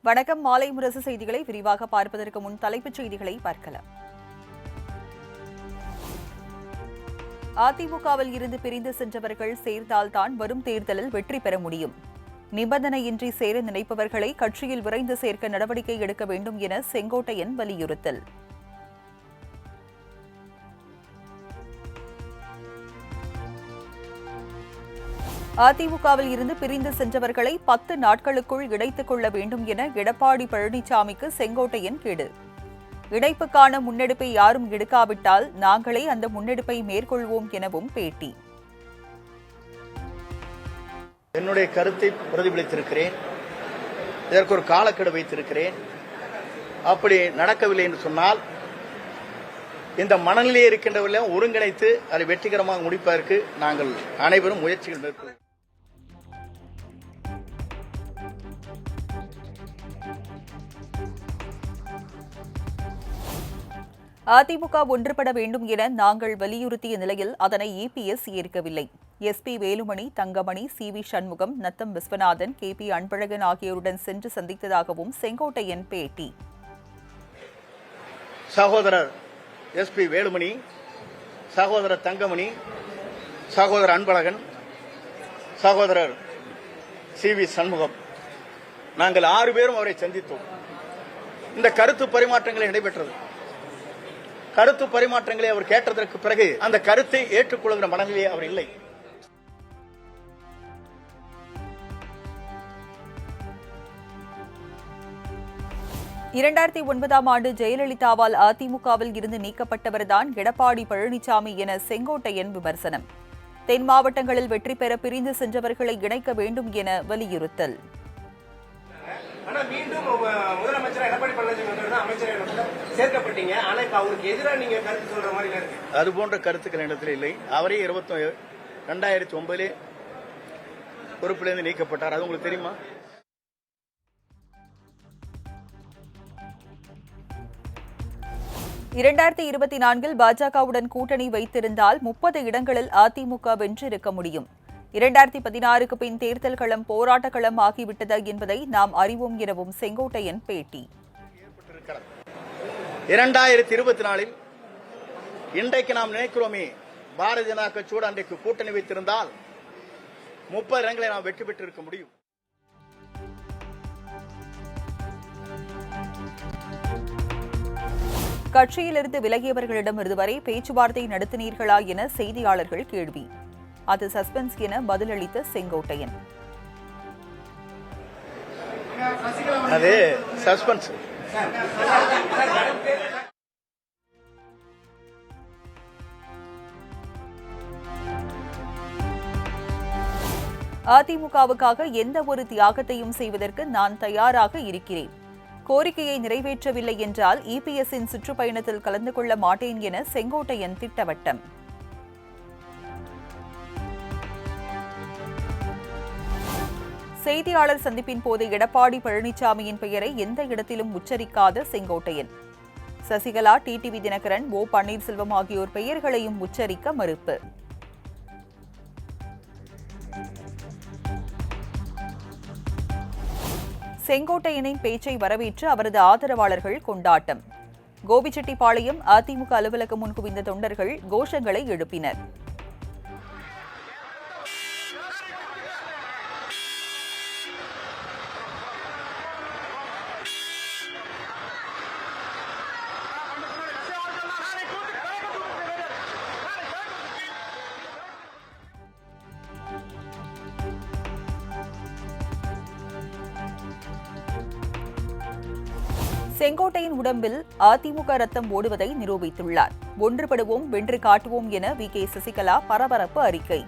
வணக்கம். மாலை முரசு செய்திகளை விரிவாக பார்ப்பதற்கு முன் தலைப்புச் செய்திகளை பார்க்கலாம். அதிமுகவில் இருந்து பிரிந்து சென்றவர்கள் சேர்ந்தால்தான் வரும் தேர்தலில் வெற்றி பெற முடியும். நிபந்தனையின்றி சேர நினைப்பவர்களை கட்சியில் விரைந்து சேர்க்க நடவடிக்கை எடுக்க வேண்டும் என செங்கோட்டையன் வலியுறுத்தல். அதிமுகவில் இருந்து பிரிந்து சென்றவர்களை 10 நாட்களுக்குள் இணைத்துக் கொள்ள வேண்டும் என எடப்பாடி பழனிசாமிக்கு செங்கோட்டையன் கேடு. இணைப்புக்கான முன்னெடுப்பை யாரும் எடுக்காவிட்டால் நாங்களே அந்த முன்னெடுப்பை மேற்கொள்வோம் எனவும் பேட்டி. என்னுடைய கருத்தை பிரதிபலித்திருக்கிறேன். இதற்கு ஒரு காலக்கெடு வைத்திருக்கிறேன். அப்படி நடக்கவில்லை என்று சொன்னால் இந்த மனநிலையில் இருக்கின்றவர்களே ஒருங்கிணைத்து அதை வெற்றிகரமாக முடிப்பதற்கு நாங்கள் அனைவரும் முயற்சிகள் மேற்கொள்வோம். அதிமுக ஒன்றுபட வேண்டும் என நாங்கள் வலியுறுத்திய நிலையில் அதனை இபிஎஸ் ஏற்கவில்லை. SP Velumani, Thangamani, CV. Shanmugam, Natham Viswanathan, KP. Anbazhagan ஆகியோருடன் சென்று சந்தித்ததாகவும் செங்கோட்டையன் பேட்டி. சகோதரர் எஸ்பி வேலுமணி, சகோதரர் தங்கமணி, சகோதரர் அன்பழகன், சகோதரர் சி.வி. சண்முகம், நாங்கள் 6 பேரும் அவரை சந்தித்தோம். இந்த கருத்து பரிமாற்றங்களை நடைபெற்றது. கருத்து பரிமாற்றங்களை அவர் கேட்டதற்கு பிறகு அந்த கருத்தை ஏற்றுக்கொள்கிற மனநிலையே அவர் இல்லை. இரண்டாயிரத்தி 2009 ஆண்டு ஜெயலலிதாவால் அதிமுகவில் இருந்து நீக்கப்பட்டவர்தான் எடப்பாடி பழனிசாமி என செங்கோட்டையன் விமர்சனம். தென் மாவட்டங்களில் வெற்றி பெற பிரிந்து சென்றவர்களை இணைக்க வேண்டும் என வலியுறுத்தல். அதுபோன்ற கருத்துக்கள் இடத்தில் இல்லை. அவரே 2009 பொறுப்பிலிருந்து நீக்கப்பட்டார். அது உங்களுக்கு தெரியுமா? இரண்டாயிரத்தி 24 பாஜகவுடன் கூட்டணி வைத்திருந்தால் 30 இடங்களில் அதிமுக வென்றிருக்க முடியும். 2016க்கு பின் தேர்தல் களம் போராட்ட களம் ஆகிவிட்டது என்பதை நாம் அறிவோம் எனவும் செங்கோட்டையன் பேட்டி. 2024 இன்றைக்கு நாம் நினைக்கிறோமே, பாரதிய ஜனதா கட்சியோடு அன்றைக்கு கூட்டணி வைத்திருந்தால் 30 இடங்களை நாம் வெற்றி பெற்றிருக்க முடியும். கட்சியிலிருந்து விலகியவர்களிடம் இதுவரை பேச்சுவார்த்தை நடத்தினீர்களா என செய்தியாளர்கள் கேள்வி. அது சஸ்பென்ஸ் என பதிலளித்த செங்கோட்டையன். அது சஸ்பென்ஸ். அதிமுகவுக்காக எந்த ஒரு தியாகத்தையும் செய்வதற்கு நான் தயாராக இருக்கிறேன். கோரிக்கையை நிறைவேற்றவில்லை என்றால் இபிஎஸ்ஸின் சுற்றுப்பயணத்தில் கலந்து கொள்ள மாட்டேன் என செங்கோட்டையன் திட்டவட்டம். செய்தியாளர் சந்திப்பின் போது எடப்பாடி பழனிசாமியின் பெயரை எந்த இடத்திலும் உச்சரிக்காத செங்கோட்டையன். சசிகலா, டிடிவி தினகரன், ஓ பன்னீர்செல்வம் ஆகியோர் பெயர்களையும் உச்சரிக்க மறுப்பு. செங்கோட்டையனின் பேச்சை வரவேற்று அவரது ஆதரவாளர்கள் கொண்டாட்டம். கோபிச்செட்டிப்பாளையம் அதிமுக அலுவலகம் முன் குவிந்த தொண்டர்கள் கோஷங்களை எழுப்பினர். செங்கோட்டையின் உடம்பில் அதிமுக ரத்தம் ஓடுவதை நிரூபித்துள்ளார். ஒன்றுபடுவோம், வென்று காட்டுவோம் என வி.கே. சசிகலா பரபரப்பு அறிக்கை.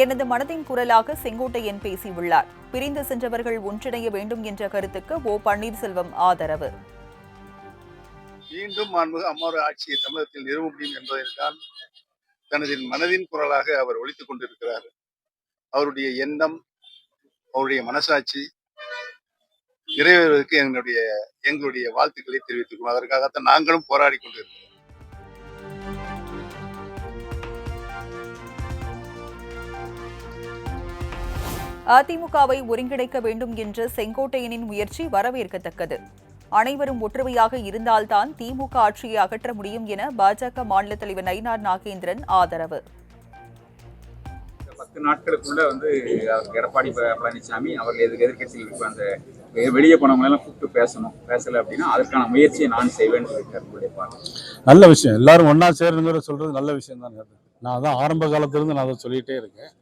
எனது மனதின் குரலாக செங்கோட்டையன் பேசியுள்ளார். பிரிந்து சென்றவர்கள் ஒன்றிணைய வேண்டும் என்ற கருத்துக்கு ஓ பன்னீர்செல்வம் ஆதரவு. மீண்டும் அம்மாவோட ஆட்சியை தமிழகத்தில் நிறுவ முடியும் என்பதைத்தான் தனது மனதின் குரலாக அவர் ஒலித்துக் கொண்டிருக்கிறார். அவருடைய எண்ணம், அவருடைய மனசாட்சி நிறைவேறுவதற்கு எங்களுடைய வாழ்த்துக்களை தெரிவித்துக் அதற்காகத்தான் நாங்களும் போராடி கொண்டிருக்கிறோம். அதிமுகவை ஒருங்கிணைக்க வேண்டும் என்ற செங்கோட்டையனின் முயற்சி வரவேற்கத்தக்கது. அனைவரும் ஒற்றுமையாக இருந்தால்தான் திமுக ஆட்சியை அகற்ற முடியும் என பாஜக மாநில தலைவர் நயினார் நாகேந்திரன் ஆதரவு. 10 நாட்களுக்குள்ள எடப்பாடி பழனிசாமி அவர்கள் எதிர்க்கட்சிகளுக்கு அந்த வெளியே போனவங்க எல்லாம் கூப்பிட்டு பேசல அப்படின்னா அதற்கான முயற்சியை நான் செய்வேன்னு சொல்லியிருக்காரு. நல்ல விஷயம், எல்லாரும் ஒன்னா சேருங்கிற சொல்றது நல்ல விஷயம் தான். நான் தான் ஆரம்ப காலத்திலிருந்து நான் அதை சொல்லிட்டே இருக்கேன்.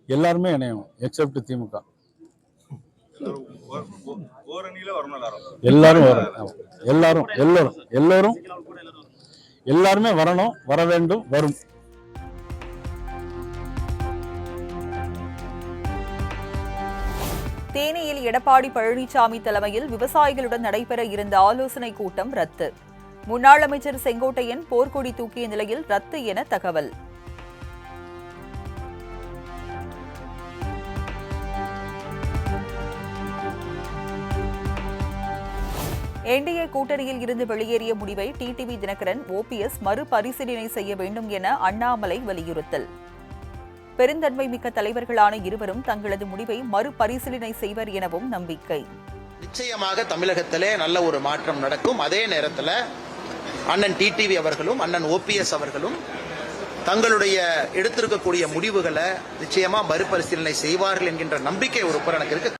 எல்லாருமே இணையும் எக்ஸப்ட் திமுக. எல்லாரும் எல்லாருமே வரணும், வர வேண்டும், வரும். தேனியில் எடப்பாடி பழனிசாமி தலைமையில் விவசாயிகளுடன் நடைபெற இருந்த ஆலோசனைக் கூட்டம் ரத்து. முன்னாள் அமைச்சர் செங்கோட்டையன் போர்க்கொடி தூக்கிய நிலையில் ரத்து என தகவல். என்டிஏ கூட்டணியில் இருந்து வெளியேறிய முடிவை டிடிவி தினகரன், ஓபிஎஸ் மறுபரிசீலனை செய்ய வேண்டும் என அண்ணாமலை வலியுறுத்தல். பெருந்தன்மை மிக்க தலைவர்களான இருவரும் தங்களது முடிவை மறுபரிசீலனை செய்வர் எனவும் நம்பிக்கை. நிச்சயமாக தமிழகத்திலே நல்ல ஒரு மாற்றம் நடக்கும். அதே நேரத்தில் அண்ணன் டிடிவி அவர்களும் அண்ணன் ஓபிஎஸ் அவர்களும் தங்களுடைய எடுத்திருக்கக்கூடிய முடிவுகளை நிச்சயமா மறுபரிசீலனை செய்வார்கள் என்கின்ற நம்பிக்கை ஒரு புறம் எனக்கு இருக்கு.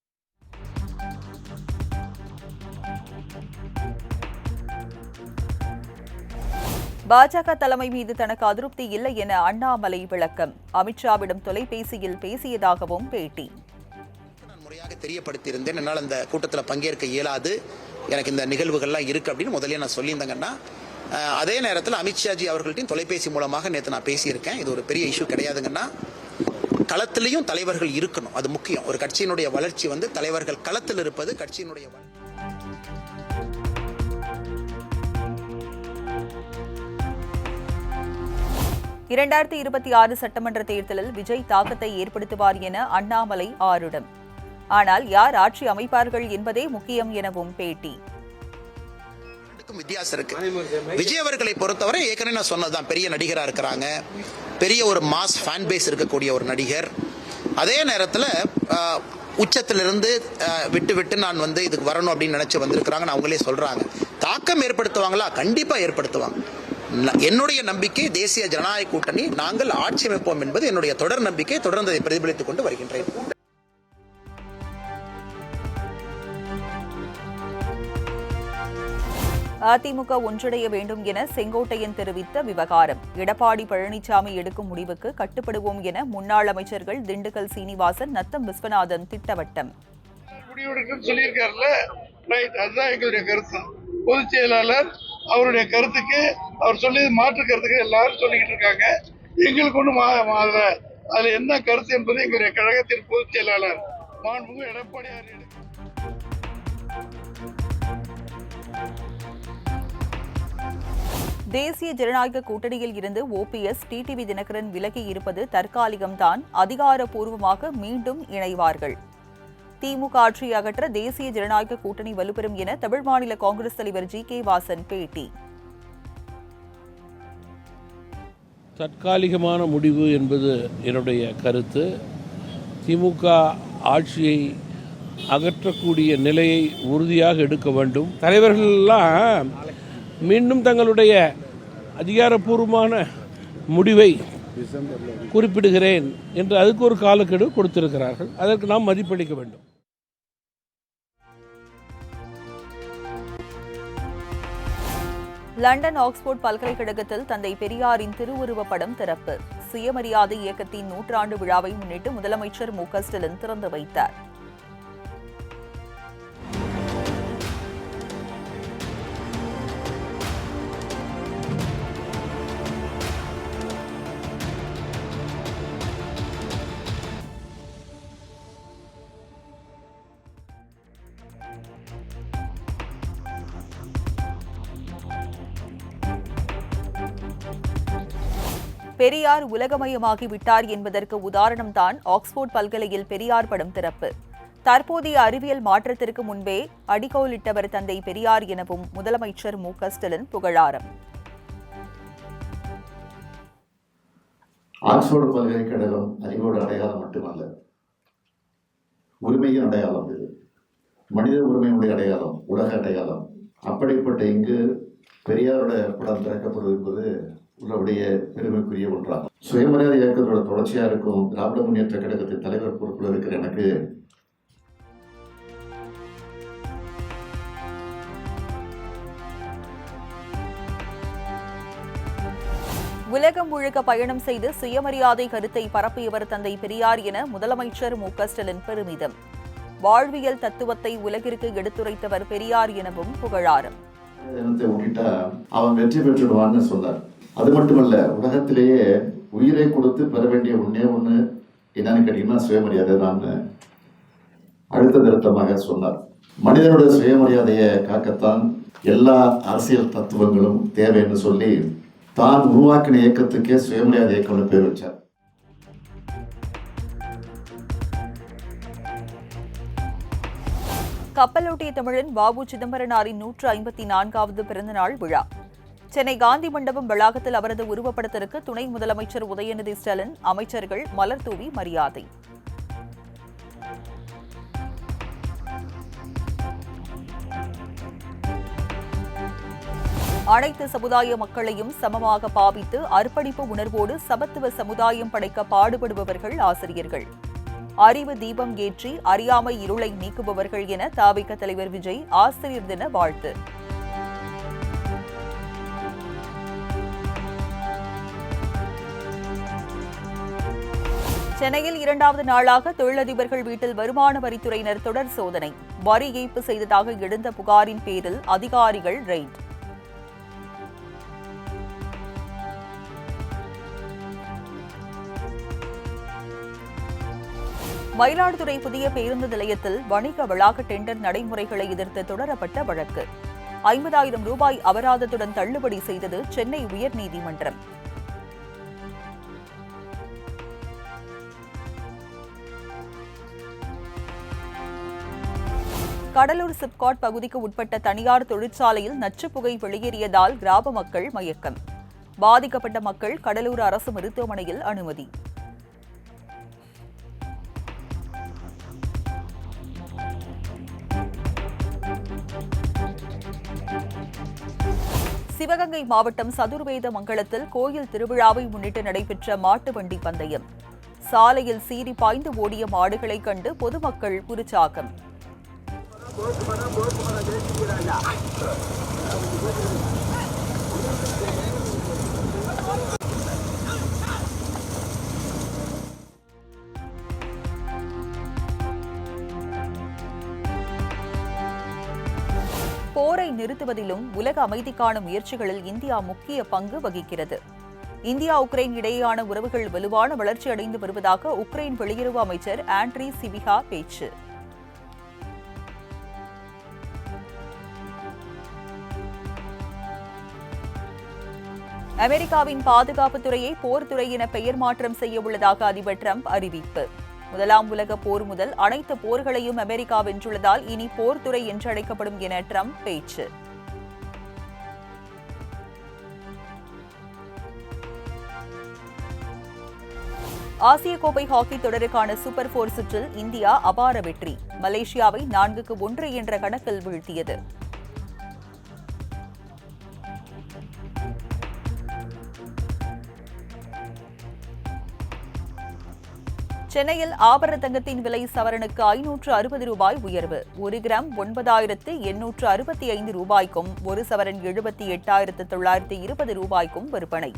பாஜக தலைமை மீது தனக்கு அதிருப்தி இல்லை என அண்ணாமலை விளக்கம். அமித்ஷாவிடம் தொலைபேசியில் பேசியதாகவும் பேட்டி. நான் முறையாக தெரியப்படுத்தியிருந்தேன், என்னால் அந்த கூட்டத்தில் பங்கேற்க இயலாது, எனக்கு இந்த நிகழ்வுகள்லாம் இருக்கு அப்படின்னு முதல்ல நான் சொல்லியிருந்தேங்கன்னா, அதே நேரத்தில் அமித்ஷாஜி அவர்கள்ட்டையும் தொலைபேசி மூலமாக நேற்று நான் பேசியிருக்கேன். இது ஒரு பெரிய இஷ்யூ கிடையாதுங்கன்னா, களத்திலையும் தலைவர்கள் இருக்கணும், அது முக்கியம். ஒரு கட்சியினுடைய வளர்ச்சி தலைவர்கள் களத்தில் இருப்பது கட்சியினுடைய வளர்ச்சி. இரண்டாயிரத்தி 26 சட்டமன்ற தேர்தலில் விஜய் தாக்கத்தை ஏற்படுத்துவார் என அண்ணாமலை ஆருடம். ஆனால் யார் ஆட்சி அமைப்பார்கள் என்பதே முக்கியம் எனவும் பேட்டி. வித்தியாசம் இருக்கு. விஜய் அவர்களை பொறுத்தவரை ஏற்கனவே நான் சொன்னதுதான், பெரிய நடிகரா இருக்கிறாங்க, பெரிய ஒரு மாஸ் ஃபேன் பேஸ் இருக்கக்கூடிய ஒரு நடிகர். அதே நேரத்தில் உச்சத்திலிருந்து விட்டு நான் இதுக்கு வரணும் அப்படின்னு நினைச்சு வந்திருக்கிறாங்கன்னு அவங்களே சொல்றாங்க. தாக்கம் ஏற்படுத்துவாங்களா? கண்டிப்பா ஏற்படுத்துவாங்க. என்னுடைய நம்பிக்கை தேசிய ஜனநாயக கூட்டணி நாங்கள் ஆட்சி அமைப்போம் என்பது என்னுடைய தொடர் நம்பிக்கை. தொடர்ந்து அதை பிரதிபலித்துக் கொண்டு வருகின்றேன். அதிமுக ஒன்றிணைய வேண்டும் என செங்கோட்டையன் தெரிவித்த விவகாரம். எடப்பாடி பழனிசாமி எடுக்கும் முடிவுக்கு கட்டுப்படுவோம் என முன்னாள் அமைச்சர்கள் திண்டுக்கல் சீனிவாசன், நத்தம் விஸ்வநாதன் திட்டவட்டம். பொதுச் செயலாளர் அவருடைய கருத்துக்கு, அவர் சொல்லி மாற்று கருத்துக்கு எல்லாரும் சொல்லிக்கிட்டு இருக்காங்க. எங்களுக்கு ஒன்றும் அதுல என்ன கருத்து என்பது எங்களுடைய கழகத்தின் பொதுச் செயலாளர் மாண்புமிகு எடப்பாடியார். தேசிய ஜனநாயக கூட்டணியில் இருந்து ஓபிஎஸ், டிடிவி தினகரன் விலகி இருப்பது தற்காலிகம்தான். அதிகாரப்பூர்வமாக மீண்டும் இணைவார்கள். திமுக ஆட்சியை அகற்ற தேசிய ஜனநாயக கூட்டணி வலுப்பெறும் என தமிழ் மாநில காங்கிரஸ் தலைவர் ஜி.கே. வாசன் பேட்டி. தற்காலிகமான முடிவு என்பது என்னுடைய கருத்து. திமுக ஆட்சியை அகற்றக்கூடிய நிலையை உறுதியாக எடுக்க வேண்டும். தலைவர்களெல்லாம் மீண்டும் தங்களுடைய அதிகாரப்பூர்வமான முடிவை குறிப்பிடுகிறேன் என்று அதுக்கு ஒரு காலக்கெடு கொடுத்திருக்கிறார்கள். அதற்கு நாம் மதிப்பளிக்க வேண்டும். லண்டன் ஆக்ஸ்போர்ட் பல்கலைக்கழகத்தில் தந்தை பெரியாரின் திருவுருவப் படம் திறப்பு. சுயமரியாதை இயக்கத்தின் 100 விழாவை முன்னிட்டு முதலமைச்சர் மு.க. ஸ்டாலின் திறந்து வைத்தார். பெரியார் உலகமயமாகிவிட்டார் என்பதற்கு உதாரணம்தான் ஆக்ஸ்போர்ட் பல்கலையில் பெரியார் படம் திறப்பு. தற்போதைய அறிவியல் மாற்றத்திற்கு முன்பே அடிக்கோலிட்டவர் தந்தை பெரியார் எனவும் முதலமைச்சர் மு.க. ஸ்டாலின் புகழாரம். ஆக்ஸ்போர்டு பல்கலைக்கழகம் அறிவோட அடையாளம் மட்டுமல்ல, உரிமையின் அடையாளம். இது மனித உரிமையுடைய அடையாளம், உலக அடையாளம். அப்படிப்பட்ட இங்கு பெரியாரோட படம் திறக்கப்படுவது என்பது உள்ளபடிய பெருமைக்குரிய ஒன்றாகும். சுயமரியாதை இயக்கத்தோட தொடர்ச்சியா இருக்கும் திராவிட முன்னேற்ற கழகத்தின் தலைவர் பொறுப்பில் இருக்கிற எனக்கு உலகம் முழுக்க பயணம் செய்து சுயமரியாதை கருத்தை பரப்பியவர் தந்தை பெரியார் என முதலமைச்சர் மு.க.ஸ்டாலின் பெருமிதம். வாழ்வியல் தத்துவத்தை உலகிற்கு எடுத்துரைத்தவர் பெரியார் எனவும் புகழாரம். அவன் வெற்றி பெற்றுடுவான்னு சொன்னார். அது மட்டுமல்ல, உலகத்திலேயே உயிரை கொடுத்து பெற வேண்டிய ஒன்னே ஒண்ணு என்னன்னு கேட்டீங்கன்னா சுயமரியாதை தான் அழுத்த திருத்தமாக சொன்னார். மனிதனுடைய சுயமரியாதையை காக்கத்தான் எல்லா அரசியல் தத்துவங்களும் தேவைன்னு சொல்லி தான் உருவாக்கின இயக்கத்துக்கே சுயமரியாதை இயக்கம்னு பேர் வச்சார். கப்பலோட்டிய தமிழன் வ.உ. சிதம்பரனாரின் 154வது பிறந்தநாள் விழா. சென்னை காந்தி மண்டபம் வளாகத்தில் அவரது உருவப்படத்திற்கு துணை முதலமைச்சர் உதயநிதி ஸ்டாலின், அமைச்சர்கள் மலர் தூவி மரியாதை. அனைத்து சமுதாய மக்களையும் சமமாக பாவித்து அர்ப்பணிப்பு உணர்வோடு சமத்துவ சமுதாயம் படைக்க பாடுபடுபவர்கள் ஆசிரியர்கள். அறிவு தீபம் ஏற்றி அறியாமை இருளை நீக்குபவர்கள் என த.வி.க. தலைவர் விஜய் ஆசிரியர் தின வாழ்த்து. சென்னையில் 2வது நாளாக தொழிலதிபர்கள் வீட்டில் வருமான வரித்துறையினர் தொடர் சோதனை. வரி ஏய்ப்பு செய்ததாக எழுந்த புகாரின் பேரில் அதிகாரிகள் ரெய்ட். மயிலாடுதுறை புதிய பேருந்து நிலையத்தில் வணிக வளாக டெண்டர் நடைமுறைகளை எதிர்த்து தொடரப்பட்ட வழக்கு. 50,000 ரூபாய் அபராதத்துடன் தள்ளுபடி செய்தது சென்னை உயர்நீதிமன்றம். கடலூர் சிப்காட் பகுதிக்கு உட்பட்ட தனியார் தொழிற்சாலையில் நச்சுப்புகை வெளியேறியதால் கிராம மக்கள் மயக்கம். பாதிக்கப்பட்ட மக்கள் கடலூர் அரசு மருத்துவமனையில் அனுமதி. சிவகங்கை மாவட்டம் சதுர்வேத மங்கலத்தில் கோயில் திருவிழாவை முன்னிட்டு நடைபெற்ற மாட்டு வண்டி பந்தயம். சாலையில் சீறி பாய்ந்து ஓடிய மாடுகளை கண்டு பொதுமக்கள் உற்சாகம். போரை நிறுத்துவதிலும் உலக அமைதிக்கான முயற்சிகளில் இந்தியா முக்கிய பங்கு வகிக்கிறது. இந்தியா உக்ரைன் இடையேயான உறவுகள் வலுவான வளர்ச்சி அடைந்து வருவதாக உக்ரைன் வெளியுறவு அமைச்சர் ஆண்ட்ரி சிபிஹா பேச்சு. அமெரிக்காவின் பாதுகாப்புத் துறையை போர்த்துறை என பெயர் மாற்றம் செய்ய உள்ளதாக அதிபர் டிரம்ப் அறிவிப்பு. முதலாம் உலக போர் முதல் அனைத்து போர்களையும் அமெரிக்கா வென்றுள்ளதால் இனி போர்த்துறை என்று அழைக்கப்படும் என டிரம்ப் பேச்சு. ஆசிய கோப்பை ஹாக்கி தொடருக்கான சூப்பர் 4 சுற்றில் இந்தியா அபார வெற்றி. மலேசியாவை 4-1 என்ற கணக்கில் வீழ்த்தியது. சென்னையில் ஆபரண தங்கத்தின் விலை சவரனுக்கு 560 ரூபாய் உயர்வு. 1 கிராம் 9,865 ரூபாய்க்கும் 1 சவரன் 78,920 ரூபாய்க்கும் விற்பனை.